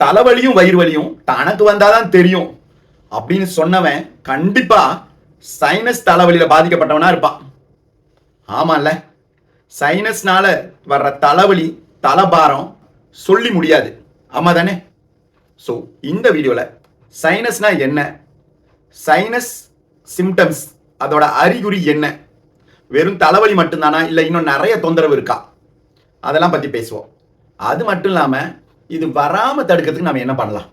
தலைவலியும் வயிறு வலியும் தனக்கு வந்தாதான் தெரியும் அப்படின்னு சொன்னவன் கண்டிப்பா சைனஸ் தலைவலியில பாதிக்கப்பட்டவனா இருப்பான். ஆமால, சைனஸ்னால வர்ற தலைவலி தலைபாரம் சொல்லி முடியாது. ஆமா தானே? ஸோ இந்த வீடியோல சைனஸ்னா என்ன, சைனஸ் சிம்டம்ஸ் அதோட அறிகுறி என்ன, வெறும் தலைவலி மட்டும்தானா இல்லை இன்னும் நிறைய தொந்தரவு இருக்கா, அதெல்லாம் பத்தி பேசுவோம். அது மட்டும் இல்லாம இது வராம தடுக்கிறதுக்கு நம்ம என்ன பண்ணலாம்,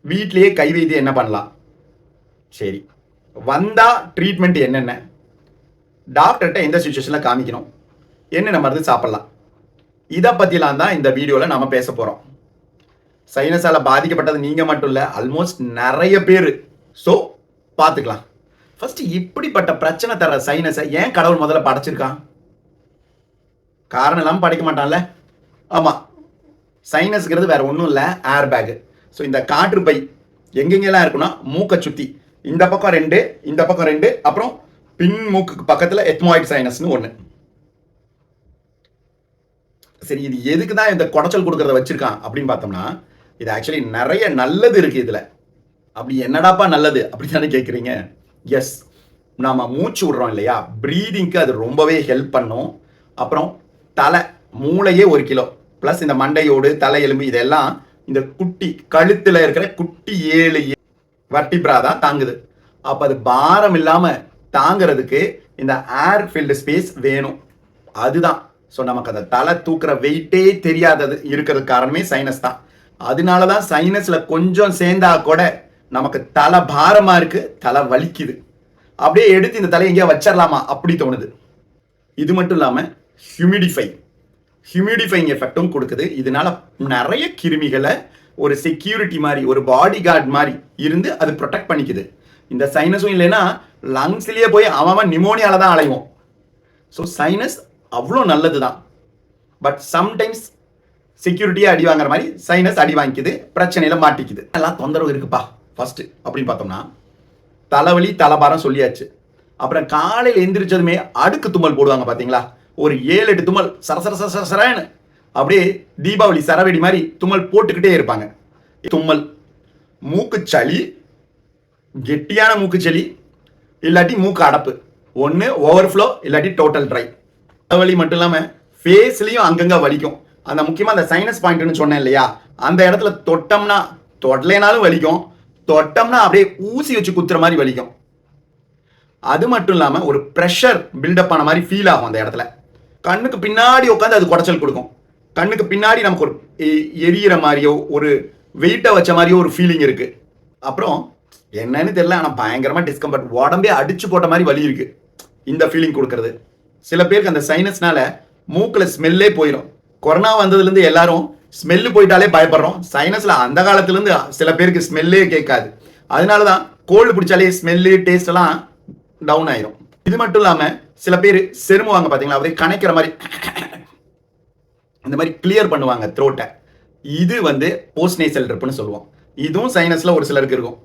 வீட்லயே கை வைத்தியம் என்ன பண்ணலாம், சரி வந்தா ட்ரீட்மெண்ட் என்னென்ன, டாக்டர்கிட்ட எந்த சுச்சுவேஷன்ல காமிக்கணும், என்னென்ன மருந்து சாப்பிடலாம், இதை பத்திலாம் தான் இந்த வீடியோல நாம பேச போறோம். சைனஸால பாதிக்கப்பட்டது நீங்க மட்டும் இல்ல, ஆல்மோஸ்ட் நிறைய பேர். ஸோ பார்த்துக்கலாம். ஃபர்ஸ்ட் இப்படிப்பட்ட பிரச்சனை தர சைனஸை ஏன் கடவுள் முதல்ல படைச்சிருக்கான்? காரணம் இல்லாமல் படைக்க மாட்டான்ல. ஆமா, சைனஸ்ங்கிறது வேற ஒன்றும் இல்லை, ஏர் பேக். ஸோ இந்த காற்று பை எங்கெங்கெல்லாம் இருக்குன்னா மூக்கை சுற்றி இந்த பக்கம் 2, இந்த பக்கம் 2, அப்புறம் பின் மூக்கு பக்கத்தில் எத்மாய்டு சைனஸ்னு ஒன்று. சரி, இது எதுக்கு தான் இந்த குடைச்சல் கொடுக்கறத வச்சிருக்கான் அப்படின்னு பார்த்தோம்னா, இது ஆக்சுவலி நிறைய நல்லது இருக்கு இதுல. அப்படி என்னடாப்பா நல்லது அப்படின்னு தானே கேட்குறீங்க? எஸ், நாம மூச்சு விடுறோம் இல்லையா, ப்ரீதிங்க்கு அது ரொம்பவே ஹெல்ப் பண்ணும். அப்புறம் தலை மூளையே 1 கிலோ ப்ளஸ் இந்த மண்டையோடு தலை எலும்பு இதெல்லாம் இந்த குட்டி கழுத்துல இருக்கிற குட்டி 7 வர்டிப்ரா தான் தாங்குது. அப்ப அது பாரம் இல்லாம தாங்கிறதுக்கு இந்த ஏர் ஃபில்டு ஸ்பேஸ் வேணும். அதுதான். ஸோ நமக்கு அந்த தலை தூக்குற வெயிட்டே தெரியாதது இருக்கிறது காரணமே சைனஸ் தான். அதனால தான் சைனஸ்ல கொஞ்சம் சேர்ந்தா கூட நமக்கு தலை பாரமா இருக்கு, தலை வலிக்குது, அப்படியே எடுத்து இந்த தலையை எங்கேயா வச்சிடலாமா அப்படி தோணுது. இது மட்டும் இல்லாம ஹியூமிடிஃபைங் எஃபெக்டும் கொடுக்குது. இதனால நிறைய கிருமிகளை ஒரு செக்யூரிட்டி மாதிரி, ஒரு பாடி கார்டு மாதிரி இருந்து அது ப்ரொடெக்ட் பண்ணிக்குது. இந்த சைனஸும் இல்லைன்னா லங்ஸ்லயே போய் அவன் நிமோனியால தான் அலைவோம். ஸோ சைனஸ் அவ்வளோ நல்லது தான். பட் சம்டைம்ஸ் செக்யூரிட்டியா அடி வாங்குற மாதிரி சைனஸ் அடி வாங்கிக்குது, பிரச்சனையில மாட்டிக்குது. எல்லாம் தொந்தரவு இருக்குப்பா. ஃபர்ஸ்ட் அப்படின்னு பார்த்தோம்னா தலைவலி தலைபாரம் சொல்லியாச்சு. அப்புறம் காலையில் எந்திரிச்சதுமே அடுக்கு தும்மல் போடுவாங்க பார்த்தீங்களா, ஒரு 7-8 தும்மல் சரசரன்னு அப்படியே தீபாவளி சரவெடி மாதிரி தும்மல் போட்டுக்கிட்டே இருப்பாங்க. தும்மல், மூக்குச்சளி, கெட்டியான மூக்குச்சளி, இல்லாட்டி மூக்கு அடப்பு, ஒன்று ஓவர்ஃப்ளோ இல்லாட்டி டோட்டல் ட்ரை. தலைவலி மட்டும் இல்லாமல் ஃபேஸ்லையும் அங்கங்கே வலிக்கும். அந்த முக்கியமாக அந்த சைனஸ் பாயிண்ட்னு சொன்னேன் இல்லையா, அந்த இடத்துல தொட்டோம்னா, தொடலைனாலும் வலிக்கும், தொட்டோம்னா அப்படியே ஊசி வச்சு குத்துற மாதிரி வலிக்கும். அது மட்டும் இல்லாமல் ஒரு ப்ரெஷர் பில்டப் ஆன மாதிரி ஃபீல் ஆகும் அந்த இடத்துல. கண்ணுக்கு பின்னாடி உட்காந்து அது குடைச்சல் கொடுக்கும். கண்ணுக்கு பின்னாடி நமக்கு ஒரு எரியிற மாதிரியோ ஒரு வெயிட்டை வச்ச மாதிரியோ ஒரு ஃபீலிங் இருக்கு. அப்புறம் என்னன்னு தெரியல, ஆனால் பயங்கரமாக டிஸ்கம்ஃபர்ட், உடம்பே அடிச்சு போட்ட மாதிரி வலி இருக்கு இந்த ஃபீலிங் கொடுக்கறது. சில பேருக்கு அந்த சைனஸ்னால மூக்கில் ஸ்மெல்லே போயிடும். கொரோனா வந்ததுலேருந்து எல்லாரும் ஸ்மெல்லு போயிட்டாலே பயப்படுறோம். சைனஸ்ல அந்த காலத்துலேருந்து சில பேருக்கு ஸ்மெல்லே கேட்காது. அதனால தான் கோல்டு பிடிச்சாலே ஸ்மெல்லு டேஸ்ட் எல்லாம் டவுன் ஆயிரும். இது மட்டும் இல்லாமல் சில பேர் செருமுவாங்க பார்த்தீங்களா, அப்படியே கணைக்கிற மாதிரி இந்த மாதிரி கிளியர் பண்ணுவாங்க த்ரோட்டை. இது போஸ்ட் நேசல் ட்ரிப்னு சொல்லுவோம். இதுவும் சைனஸ்ல ஒரு சிலருக்கு இருக்கும்.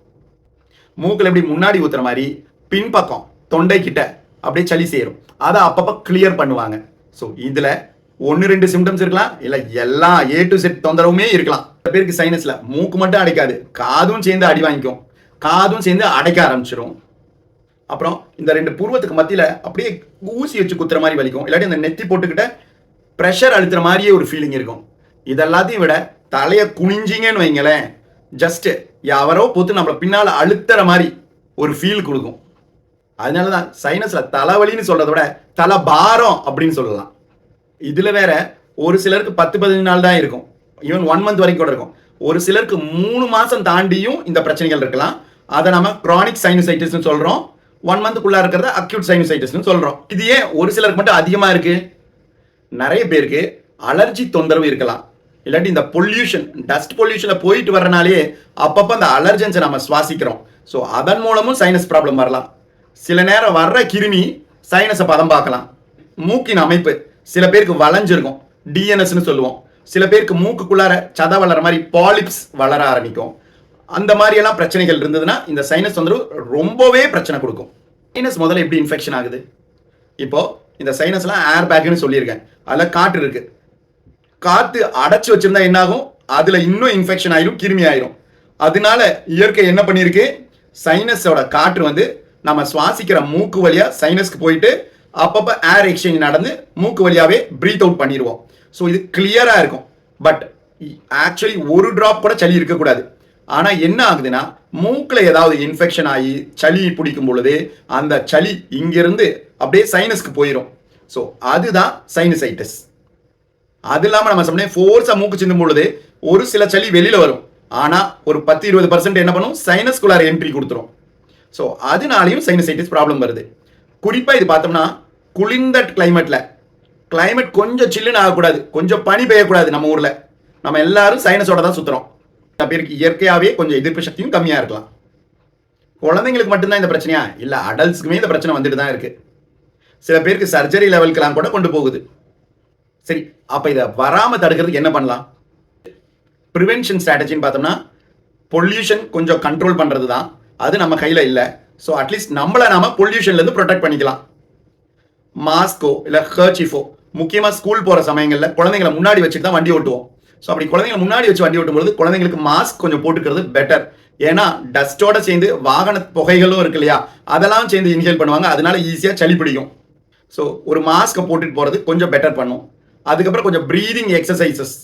மூக்கில் எப்படி முன்னாடி ஊத்துற மாதிரி பின்பக்கம் தொண்டை கிட்ட அப்படியே சளி சேரும், அதை அப்பப்போ கிளியர் பண்ணுவாங்க. ஸோ இதில் 1-2 சிம்டம்ஸ் இருக்கலாம், இல்லை எல்லா A to Z தொந்தரவுமே இருக்கலாம். சில பேருக்கு சைனஸ்ல மூக்கு மட்டும் அடைக்காது, காதும் சேர்ந்து அடி வாங்கிக்கும், காதும் சேர்ந்து அடைக்க ஆரம்பிச்சிடும். அப்புறம் இந்த 2 புருவத்துக்கு மத்தியில் அப்படியே ஊசி வச்சு குத்துற மாதிரி வலிக்கும், இல்லாட்டி அந்த நெத்தி போட்டுக்கிட்ட ப்ரெஷர் அழுத்துற மாதிரியே ஒரு ஃபீலிங் இருக்கும். இதெல்லாத்தையும் விட தலையை குனிஞ்சிங்கன்னு வைங்களேன், ஜஸ்ட் யாரோ போத்து நம்மளை பின்னால் அழுத்துற மாதிரி ஒரு ஃபீல் கொடுக்கும். அதனால தான் சைனஸ்ல தலைவலின்னு சொல்றத விட தலை பாரம் அப்படின்னு சொல்லலாம். இதுல வேற ஒரு சிலருக்கு 10-15 நாள் தான் இருக்கும், ஈவன் 1 month வரைக்கும் கூட இருக்கும். ஒரு சிலருக்கு 3 மாசம் தாண்டியும் இந்த பிரச்சனைகள் இருக்கலாம். அதை நம்ம கிரானிக் சைனசைட்டிஸ்னு சொல்றோம். 1 monthக்குள்ள இருக்கிறத அக்யூட் சைனசைட்டிஸ்னு சொல்றோம். இது ஏன் ஒரு சிலருக்கு மட்டும் அதிகமா இருக்கு? நிறைய பேருக்கு அலர்ஜி தொந்தரவு இருக்கலாம், இல்லாட்டி இந்த பொல்யூஷன், டஸ்ட் பொல்யூஷன்ல போயிட்டு வரனாலே அப்பப்போ அந்த அலர்ஜன்ஸை நம்ம சுவாசிக்கிறோம். ஸோ அதன் மூலமும் சைனஸ் ப்ராப்ளம் வரலாம். சில நேரம் வர்ற கிருமி சைனஸை பதம் பார்க்கலாம். மூக்கின் அமைப்பு சில பேருக்கு வளைஞ்சிருக்கும், டிஎன்எஸ்னு சொல்லுவோம். சில பேருக்கு மூக்குக்குள்ளார சத வளர மாதிரி பாலிப்ஸ் வளர ஆரம்பிக்கும். அந்த மாதிரி எல்லாம் பிரச்சனைகள் இருந்ததுன்னா இந்த சைனஸ் தொந்தரவு ரொம்பவே பிரச்சனை கொடுக்கும். சைனஸ் முதல்ல எப்படி இன்ஃபெக்ஷன் ஆகுது? இப்போ இந்த சைனஸ்லாம் ஏர் பேக்னு சொல்லியிருக்கேன். அதில் காற்று இருக்கு. காற்று அடைச்சி வச்சிருந்தா என்ன ஆகும்? அதுல இன்னும் இன்ஃபெக்ஷன் ஆயிரும், கிருமி ஆயிரும். அதனால இயற்கை என்ன பண்ணிருக்கு, சைனஸோட காற்று வந்து நம்ம சுவாசிக்கிற மூக்கு வழியா சைனஸ்க்கு போயிட்டு அப்பப்ப ஏர் எக்ஸ்சேஞ்ச் நடந்து மூக்கு வழியாவே பிரீத் அவுட் பண்ணிடுவோம். ஸோ இது கிளியரா இருக்கும். பட் ஆக்சுவலி ஒரு டிராப் கூட சளி இருக்கக்கூடாது. ஆனா என்ன ஆகுதுன்னா, மூக்குல ஏதாவது இன்ஃபெக்ஷன் ஆகி சளி பிடிக்கும் பொழுது அந்த சளி இங்கிருந்து அப்படியே சைனஸ்க்கு போயிடும். ஸோ அதுதான் சைனசைட்டிஸ். அது இல்லாம நம்ம சொன்னேன், ஃபோர்ஸா மூக்கு சிந்தும் பொழுது ஒரு சில சளி வெளியில வரும். ஆனா ஒரு 10-20% என்ன பண்ணும், சைனஸ்குள்ளார என்ட்ரி கொடுத்துரும். ஸோ அதனாலையும் சைனசைட்டிஸ் ப்ராப்ளம் வருது. குறிப்பா இது பார்த்தோம்னா குளிர்ந்த கிளைமேட் கொஞ்சம் சில்லுன்னு ஆகக்கூடாது, கொஞ்சம் பனி பெய்யக்கூடாது. நம்ம ஊர்ல நம்ம எல்லாரும் சைனஸோட தான் சுத்துறோம். பேருக்கு இயற்கையாவே கொஞ்சம் எதிர்ப்பு சக்தியும் கம்மியா இருக்கலாம். குழந்தைங்களுக்கு மட்டும்தான் இந்த பிரச்சனையா, இல்ல அடல்ட்ஸ்க்குமே இந்த பிரச்சனை வந்துட்டு தான் இருக்கு. சில பேருக்கு சர்ஜரி லெவலுக்கெல்லாம் கூட கொண்டு போகுது. சரி, அப்ப இதை வராம தடுக்கிறதுக்கு என்ன பண்ணலாம்? ப்ரிவென்ஷன் ஸ்ட்ராட்டஜின்னு பார்த்தோம்னா பொல்யூஷன் கொஞ்சம் கண்ட்ரோல் பண்றது தான். அது நம்ம கையில இல்லை. ஸோ அட்லீஸ்ட் நம்மளை நாம பொல்யூஷன்ல இருந்து ப்ரொடெக்ட் பண்ணிக்கலாம். மாஸ்கோ இல்ல ஹர்ச்சிஃபோ, முக்கியமா ஸ்கூல் போற சமயங்கள்ல குழந்தைங்களை முன்னாடி வச்சுட்டு தான் வண்டி ஓட்டுவோம். ஸோ அப்படி குழந்தைங்களை முன்னாடி வச்சு வண்டி ஓட்டும் பொழுது குழந்தைங்களுக்கு மாஸ்க் கொஞ்சம் போட்டுக்கிறது பெட்டர். ஏன்னா டஸ்டோட சேர்ந்து வாகன புகைகளும் இருக்கு இல்லையா, அதெல்லாம் சேர்ந்து இன்ஹேல் பண்ணுவாங்க. அதனால ஈஸியா சளி பிடிக்கும். ஸோ ஒரு மாஸ்கை போட்டுட்டு போறது கொஞ்சம் பெட்டர் பண்ணும். அதுக்கப்புறம் கொஞ்சம் ப்ரீதிங் எக்ஸசைசஸ்,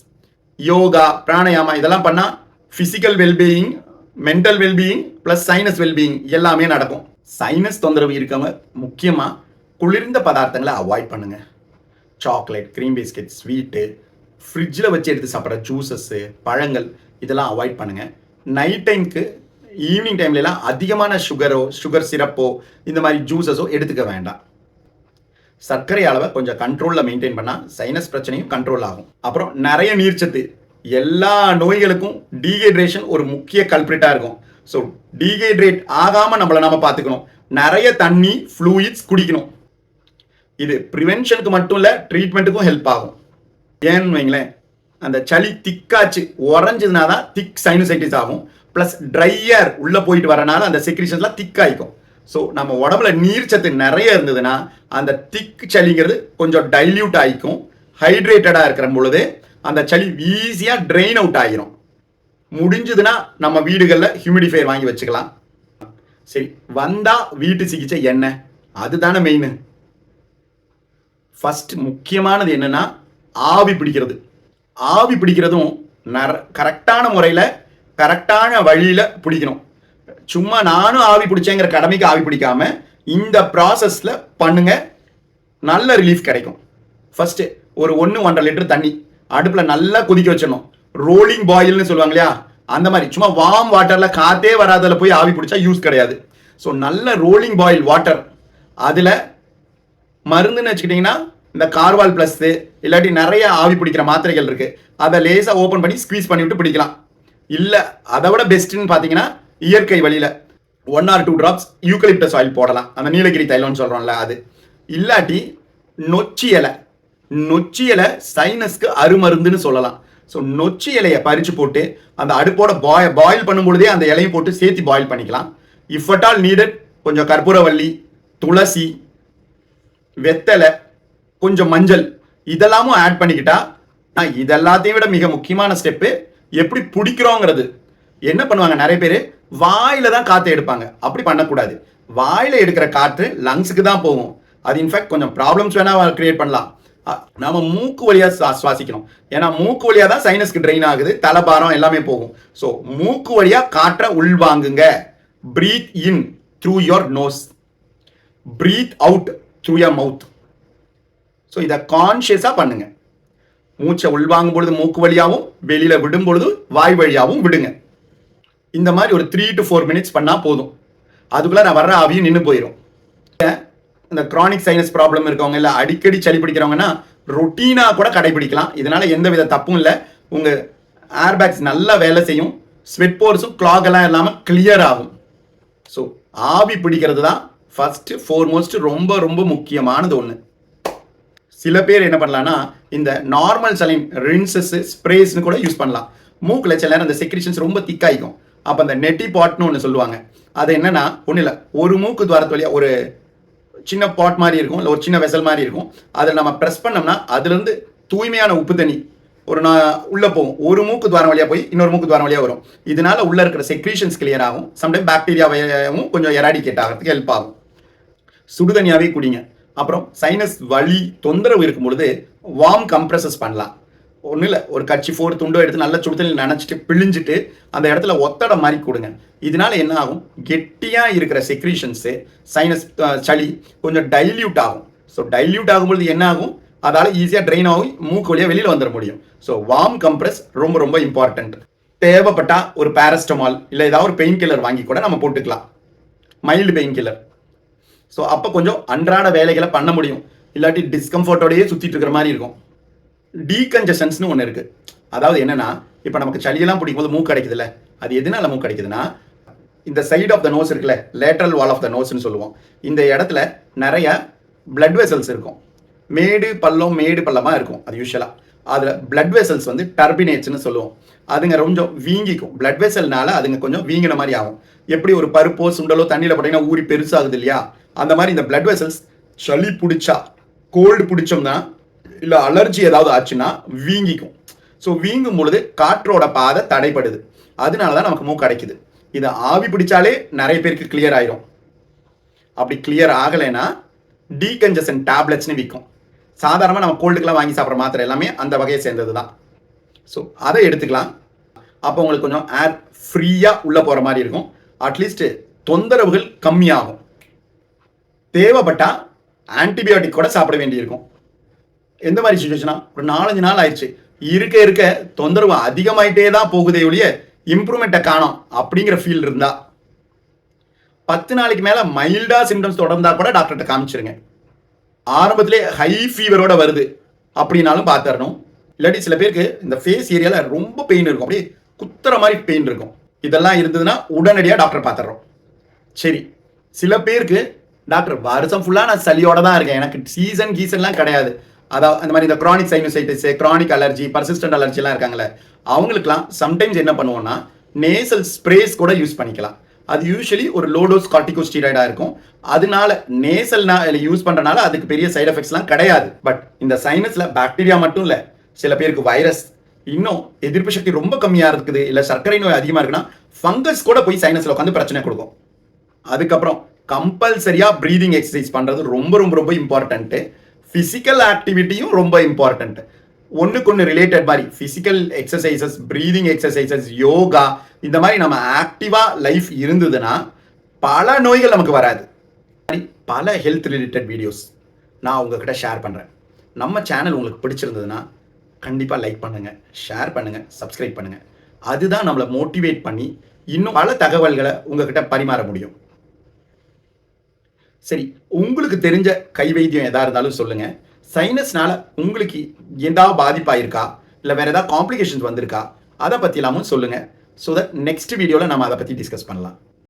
யோகா, பிராணயாமா இதெல்லாம் பண்ணா physical wellbeing, mental wellbeing plus sinus wellbeing எல்லாமே நடக்கும். சைனஸ் தொந்தரவு இருக்கவங்க முக்கியமா குளிர்ந்த பதார்த்தங்களை அவாய்ட் பண்ணுங்க. சாக்லேட், கிரீம் பிஸ்கெட், ஸ்வீட்டு, ஃப்ரிட்ஜில் வச்சு எடுத்து சாப்பிட்ற ஜூஸஸ்ஸு, பழங்கள் இதெல்லாம் அவாய்ட் பண்ணுங்க. நைட் டைமுக்கு ஈவினிங் டைம்லலாம் அதிகமான சுகர் சிரப்போ இந்த மாதிரி ஜூஸஸோ எடுத்துக்க வேண்டாம். சர்க்கரை அளவை கொஞ்சம் கண்ட்ரோலில் மெயின்டைன் பண்ணால் சைனஸ் பிரச்சனையும் கண்ட்ரோல் ஆகும். அப்புறம் நிறைய நீர்ச்சத்து, எல்லா நோய்களுக்கும் டீஹைட்ரேஷன் ஒரு முக்கிய கல்பிரிட்டாக இருக்கும். ஸோ டீஹைட்ரேட் ஆகாமல் நம்ம பார்த்துக்கணும். நிறைய தண்ணி, ஃப்ளூயிட்ஸ் குடிக்கணும். இது ப்ரிவென்ஷனுக்கு மட்டும் இல்லை, ட்ரீட்மெண்ட்டுக்கும் ஹெல்ப் ஆகும். ஏன்னு வைங்களேன், அந்த சளி திக்காச்சு உறைஞ்சதுனா தான் திக் சைனசைட்டிஸ் ஆகும். ப்ளஸ் ட்ரையர் உள்ளே போயிட்டு வரனால அந்த செக்ரிஷன்ஸ்லாம் திக்காயிக்கும். ஸோ நம்ம உடம்புல நீர்ச்சத்து நிறைய இருந்ததுன்னா அந்த திக் சளிங்கிறது கொஞ்சம் டைல்யூட் ஆகிக்கும். ஹைட்ரேட்டடாக இருக்கிற பொழுது அந்த சளி ஈஸியாக ட்ரெயின் அவுட் ஆகிரும். முடிஞ்சதுன்னா நம்ம வீடுகளில் ஹியூமிடிஃபையர் வாங்கி வச்சுக்கலாம். சரி, வந்தா வீட்டு சிகிச்சை என்ன, அதுதானே மெயின். ஃபர்ஸ்ட் முக்கியமானது என்னன்னா ஆவி பிடிக்கிறது. ஆவி பிடிக்கிறதும் கரெக்டான முறையில் கரெக்டான வழியில் பிடிக்கணும். சும்மா நானும் ஆவி பிடிச்சேங்கிற கடமைக்கு ஆவி பிடிக்காம இந்த ப்ராசஸ்ல பண்ணுங்க, நல்ல ரிலீஃப் கிடைக்கும். ஃபர்ஸ்ட் ஒரு 1-1.5 லிட்டர் தண்ணி அடுப்பில் நல்லா கொதிக்க வச்சிடணும். ரோலிங் பாயில்னு சொல்லுவாங்க இல்லையா, அந்த மாதிரி சும்மா வார்ம் வாட்டர்ல காத்தே வராதில் போய் ஆவி பிடிச்சா யூஸ் கிடையாது. ஸோ நல்ல ரோலிங் பாயில் வாட்டர், அதில் மருந்துன்னு வச்சுக்கிட்டிங்கன்னா இந்த கார்வால் ப்ளஸ் இல்லாட்டி நிறைய ஆவி பிடிக்கிற மாத்திரைகள் இருக்கு, அதை லேசாக ஓப்பன் பண்ணி ஸ்குவீஸ் பண்ணி விட்டு பிடிக்கலாம். இல்லை அதை விட பெஸ்ட்னு பார்த்தீங்கன்னா இயற்கை வழியில் 1 or 2 drops யூக்கலிப்டஸ் ஆயில் போடலாம், அந்த நீலகிரி தைலம்னு சொல்கிறோம்ல அது. இல்லாட்டி நொச்சி இலை சைனஸ்க்கு அருமருந்துன்னு சொல்லலாம். ஸோ நொச்சி இலையை பறித்து போட்டு அந்த அடுப்போட பாயில் பண்ணும்பொழுதே அந்த இலையும் போட்டு சேர்த்து பாயில் பண்ணிக்கலாம். இஃப் அட் ஆல் நீடட் கொஞ்சம் கற்பூரவள்ளி, துளசி, வெத்தலை, கொஞ்சம் மஞ்சள் இதெல்லாமும் ஆட் பண்ணிக்கிட்டா, இதெல்லாத்தையும் விட மிக முக்கியமான ஸ்டெப்பு எப்படி பிடிக்கிறோங்கிறது. என்ன பண்ணுவாங்க, நிறைய பேர் வாயில தான் காற்று எடுப்பாங்க. அப்படி பண்ணக்கூடாது. வாயில எடுக்கிற காற்று லங்ஸுக்கு தான் போகும். அது இன்ஃபேக்ட் கொஞ்சம் ப்ராப்ளம்ஸ் வேணா கிரியேட் பண்ணலாம். நம்ம மூக்கு வழியா சுவாசிக்கணும். ஏன்னா மூக்கு வழியா தான் சைனஸ்க்கு ட்ரெயின் ஆகுது, தலைபாரம் எல்லாமே போகும். ஸோ மூக்கு வழியா காற்றை உள்வாங்குங்க. Breathe in through your nose, breathe out through your mouth. So இதை கான்ஷியஸா பண்ணுங்க. மூச்சை உள்வாங்கும் பொழுது மூக்கு வழியாகவும் வெளியில விடும் பொழுது வாய் வழியாகவும் விடுங்க. இந்த மாதிரி ஒரு 3 to 4 minutes பண்ணா போதும். அதுக்குள்ள நான் வர்ற ஆவியும் நின்று போயிடும். இந்த கிரானிக் சைனஸ் ப்ராப்ளம் இருக்கவங்க இல்லை அடிக்கடி சளி பிடிக்கிறவங்கன்னா ரொட்டீனா கூட கடைபிடிக்கலாம். இதனால எந்த வித தப்பும் இல்லை. உங்க ஏர்பேக்ஸ் நல்லா வேலை செய்யும், ஸ்வெட் போர்ஸும் கிளாக் எல்லாம் இல்லாமல் கிளியர் ஆகும். ஸோ ஆவி பிடிக்கிறது தான் ஃபர்ஸ்ட் ஃபோர்மோஸ்ட் ரொம்ப ரொம்ப முக்கியமானது ஒன்று. சில பேர் என்ன பண்ணலாம்னா இந்த நார்மல் சலைன் ரின்சஸ் ஸ்ப்ரேஸ்னு கூட யூஸ் பண்ணலாம். மூக்கில் சில நேரம் அந்த செக்ரிஷன்ஸ் ரொம்ப திக்காயிக்கும். அப்போ அந்த நெட்டி பாட்னு ஒன்று சொல்லுவாங்க. அது என்னன்னா ஒன்றும் இல்லை, ஒரு மூக்கு துவாரத்து வழியாக ஒரு சின்ன பாட் மாதிரி இருக்கும், இல்லை ஒரு சின்ன வெசல் மாதிரி இருக்கும். அதில் நம்ம ப்ரெஸ் பண்ணோம்னா அதுலேருந்து தூய்மையான உப்பு தண்ணி ஒரு உள்ள போகும், ஒரு மூக்கு துவாரம் வழியா போய் இன்னொரு மூக்கு துவாரம் வழியா வரும். இதனால உள்ள இருக்கிற செக்ரீஷன்ஸ் கிளியர் ஆகும். சம்டைம் பாக்டீரியாவும் கொஞ்சம் எராடிகேட் ஆகிறதுக்கு ஹெல்ப் ஆகும். சுடுதனியாவே குடிங்க. அப்புறம் சைனஸ் வலி தொந்தரவு இருக்கும் பொழுது வார்ம் கம்ப்ரஸஸ் பண்ணலாம். ஒன்றும் இல்லை, ஒரு கட்சி 4 துண்டோ எடுத்து நல்ல சுடுதண்ணி நினச்சிட்டு பிழிஞ்சிட்டு அந்த இடத்துல ஒத்தடை மாதிரி கொடுங்க. இதனால என்ன ஆகும், கெட்டியாக இருக்கிற செக்ரீஷன்ஸு சைனஸ் சளி கொஞ்சம் டைல்யூட் ஆகும். ஸோ டைல்யூட் ஆகும்பொழுது என்ன ஆகும், அதால் ஈஸியாக ட்ரெயின் ஆகி மூக்கு வழியாக வெளியில் வந்துட முடியும். ஸோ வார்ம் கம்ப்ரஸ் ரொம்ப ரொம்ப இம்பார்ட்டன்ட். தேவைப்பட்டா ஒரு பேரஸ்டமால் இல்லை ஏதாவது ஒரு பெயின் கில்லர் வாங்கி கூட நம்ம போட்டுக்கலாம், மைல்டு பெயின் கில்லர். ஸோ அப்போ கொஞ்சம் அன்றாட வேலைகளை பண்ண முடியும். இல்லாட்டி டிஸ்கம்ஃபர்ட்டோடையே சுற்றிட்டு இருக்கிற மாதிரி இருக்கும். டீகன்ஜஷன்ஸ்னு ஒன்று இருக்குது. அதாவது என்னன்னா, இப்போ நமக்கு சளியெல்லாம் பிடிக்கும் போது மூக்கு அடைக்குதுல்ல, அது எதனால மூக்கு அடைக்குதுன்னா, இந்த சைடு ஆஃப் த நோஸ் இருக்குல்ல, லேட்டரல் வால் ஆஃப் த நோஸ்ன்னு சொல்லுவோம். இந்த இடத்துல நிறைய பிளட் வெசல்ஸ் இருக்கும். மேடு பள்ளமாக இருக்கும். அது யூஸ்வலாக அதில் பிளட் வெசல்ஸ் வந்து டர்பினேட்ஸ்னு சொல்லுவோம். அதுங்க கொஞ்சம் வீங்கிக்கும். பிளட் வெசல்னால அதுங்க கொஞ்சம் வீங்கின மாதிரி ஆகும். எப்படி ஒரு பருப்போ சுண்டலோ தண்ணியில் போட்டிங்கன்னா ஊறி பெருசாகுது இல்லையா, அந்த மாதிரி இந்த பிளட் வெசல்ஸ் சளி பிடிச்சா, கோல்டு பிடிச்சோம்னா, இல்லை அலர்ஜி ஏதாவது ஆச்சுன்னா வீங்கிக்கும். ஸோ வீங்கும் பொழுது காற்றோட பாதை தடைப்படுது. அதனால தான் நமக்கு மூக்கு அடைக்குது. இதை ஆவி பிடிச்சாலே நிறைய பேருக்கு கிளியர் ஆயிரும். அப்படி கிளியர் ஆகலைன்னா டீகன்ஜஷன் டேப்லெட்ஸ்னு விற்கும். சாதாரணமாக நம்ம கோல்டுக்கெல்லாம் வாங்கி சாப்பிட்ற மாத்திரை எல்லாமே அந்த வகையை சேர்ந்தது தான். ஸோ அதை எடுத்துக்கலாம். அப்போ உங்களுக்கு கொஞ்சம் ஏர் ஃப்ரீயாக உள்ளே போகிற மாதிரி இருக்கும். அட்லீஸ்ட் தொந்தரவுகள் கம்மியாகும். தேவைப்பட்டால் ஆன்டிபயோட்டிக் கூட சாப்பிட வேண்டியிருக்கும். எந்த மாதிரி சுச்சுவேஷனா, ஒரு 4-5 நாள் ஆயிடுச்சு, இருக்க இருக்க தொந்தரவு அதிகமாயிட்டே தான் போகுதே ஒழிய இம்ப்ரூவ்மெண்ட்டை காணோம் அப்படிங்கிற ஃபீல் இருந்தா 10 நாளைக்கு மேலே மைல்டா சிம்டம்ஸ் தொடர்ந்தா கூட டாக்டர்கிட்ட காமிச்சிருங்க. ஆரம்பத்திலே ஹை ஃபீவரோட வருது அப்படின்னாலும் பார்த்துடணும். இல்லாட்டி சில பேருக்கு இந்த ஃபேஸ் ஏரியாவில் ரொம்ப பெயின் இருக்கும், அப்படியே குத்துற மாதிரி பெயின் இருக்கும். இதெல்லாம் இருந்ததுன்னா உடனடியாக டாக்டர் பார்த்துடுறோம். சரி, சில பேருக்கு டாக்டர் வருஷம் ஃபுல்லாக நான் சளியோட தான் இருக்கேன், எனக்கு கீசன்லாம் கிடையாது, அதாவது அந்த மாதிரி இந்த chronic sinusitis, chronic allergy, persistent அலர்ஜிலாம் இருக்காங்களே, அவங்களுக்குலாம் சம்டைம்ஸ் என்ன பண்ணுவோம்னா நேசல் ஸ்ப்ரேஸ் கூட யூஸ் பண்ணிக்கலாம். அது யூஸ்வலி ஒரு லோடோஸ் கார்டிகோஸ்டீராய்டாக இருக்கும். அதனால நேசல்னா யூஸ் பண்ணுறனால அதுக்கு பெரிய சைட் எஃபெக்ட்ஸ்லாம் கிடையாது. பட் இந்த சைனஸில் பாக்டீரியா மட்டும் இல்லை, சில பேருக்கு வைரஸ், இன்னும் எதிர்ப்பு சக்தி ரொம்ப கம்மியாக இருக்குது, இல்லை சர்க்கரை நோய் அதிகமாக இருக்குன்னா ஃபங்கஸ் கூட போய் சைனஸில் உட்காந்து பிரச்சனை கொடுக்கும். அதுக்கப்புறம் கம்பல்சரியாக ப்ரீதிங் எக்ஸசைஸ் பண்ணுறது ரொம்ப ரொம்ப ரொம்ப இம்பார்ட்டன்ட்டு. ஃபிசிக்கல் ஆக்டிவிட்டியும் ரொம்ப இம்பார்ட்டன்ட். ஒன்றுக்கு ஒன்று ரிலேட்டட் மாதிரி physical exercises, breathing exercises, yoga, இந்த மாதிரி நம்ம ஆக்டிவாக லைஃப் இருந்ததுன்னா பல நோய்கள் நமக்கு வராது. பல ஹெல்த் ரிலேட்டட் வீடியோஸ் நான் உங்ககிட்ட ஷேர் பண்ணுறேன். நம்ம சேனல் உங்களுக்கு பிடிச்சிருந்ததுன்னா கண்டிப்பாக லைக் பண்ணுங்கள், ஷேர் பண்ணுங்கள், சப்ஸ்கிரைப் பண்ணுங்கள். அதுதான் நம்மளை மோட்டிவேட் பண்ணி இன்னும் பல தகவல்களை உங்ககிட்ட பரிமாற முடியும். சரி, உங்களுக்கு தெரிஞ்ச கை வைத்தியம் எதா இருந்தாலும் சொல்லுங்க. சைனஸ்னால உங்களுக்கு ஏதாவது பாதிப்பா இருக்கா, இல்லை வேற ஏதாவது காம்ப்ளிகேஷன்ஸ் வந்திருக்கா, அதை பற்றி எல்லாமும் சொல்லுங்க. ஸோ தட் நெக்ஸ்ட் வீடியோவில் நம்ம அதை பற்றி டிஸ்கஸ் பண்ணலாம்.